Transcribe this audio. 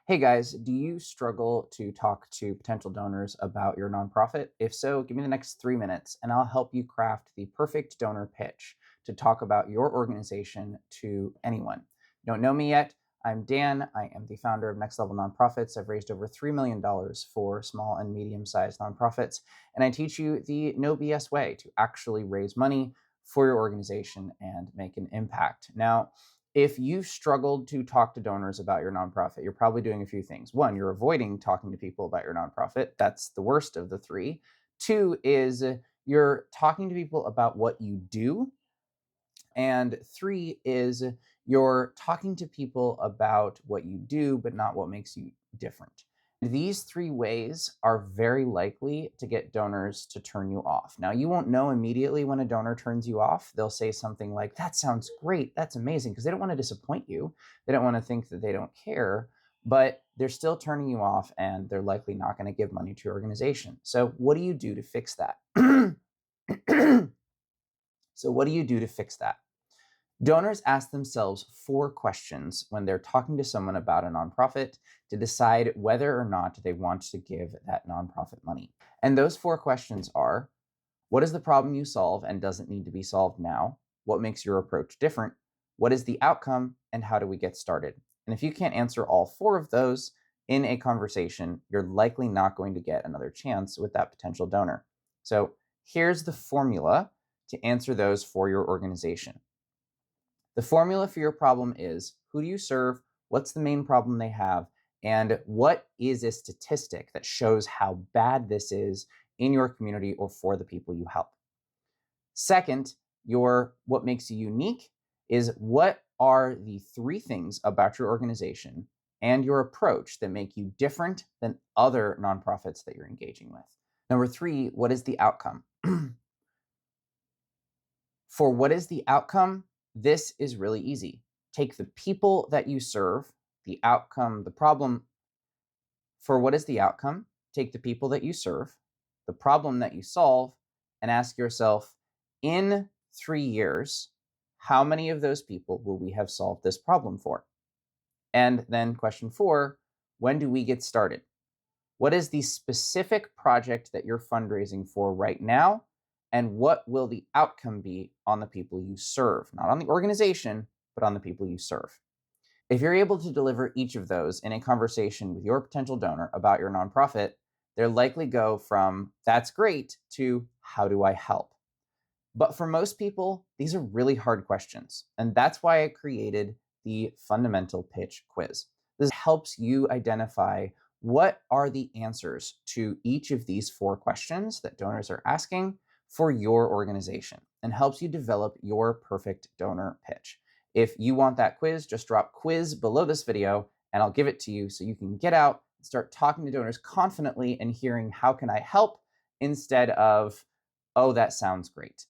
Hey guys, do you struggle to talk to potential donors about your nonprofit? If so, give me the next 3 minutes and I'll help you craft the perfect donor pitch to talk about your organization to anyone. You don't know me yet? I'm Dan. I am the founder of Next Level Nonprofits. I've raised over $3 million for small and medium sized nonprofits, and I teach you the no BS way to actually raise money for your organization and make an impact. Now, if you've struggled to talk to donors about your nonprofit, you're probably doing a few things. One, you're avoiding talking to people about your nonprofit. That's the worst of the three. Two is you're talking to people about what you do. And three is you're talking to people about what you do, but not what makes you different. These three ways are very likely to get donors to turn you off. Now, you won't know immediately when a donor turns you off. They'll say something like, "That sounds great. That's amazing," because they don't want to disappoint you. They don't want to think that they don't care, but they're still turning you off and they're likely not going to give money to your organization. So, what do you do to fix that? So, what do you do to fix that? Donors ask themselves 4 questions when they're talking to someone about a nonprofit to decide whether or not they want to give that nonprofit money. And those 4 questions are: what is the problem you solve and doesn't need to be solved now? What makes your approach different? What is the outcome? And how do we get started? And if you can't answer all 4 of those in a conversation, you're likely not going to get another chance with that potential donor. So here's the formula to answer those for your organization. The formula for your problem is: who do you serve? What's the main problem they have? And what is a statistic that shows how bad this is in your community or for the people you help? Second, what makes you unique is: what are the 3 things about your organization and your approach that make you different than other nonprofits that you're engaging with? Number 3, what is the outcome? For what is the outcome, this is really easy. Take the people that you serve, the outcome, the problem. For what is the outcome, take the people that you serve, the problem that you solve, and ask yourself, in 3 years, how many of those people will we have solved this problem for? And then question 4, when do we get started? What is the specific project that you're fundraising for right now? And what will the outcome be on the people you serve? Not on the organization, but on the people you serve. If you're able to deliver each of those in a conversation with your potential donor about your nonprofit, they'll likely go from "that's great" to "how do I help?" But for most people, these are really hard questions. And that's why I created the fundamental pitch quiz. This helps you identify what are the answers to each of these 4 questions that donors are asking for your organization, and helps you develop your perfect donor pitch. If you want that quiz, just drop quiz below this video and I'll give it to you so you can get out and start talking to donors confidently and hearing "how can I help?" instead of "oh, that sounds great."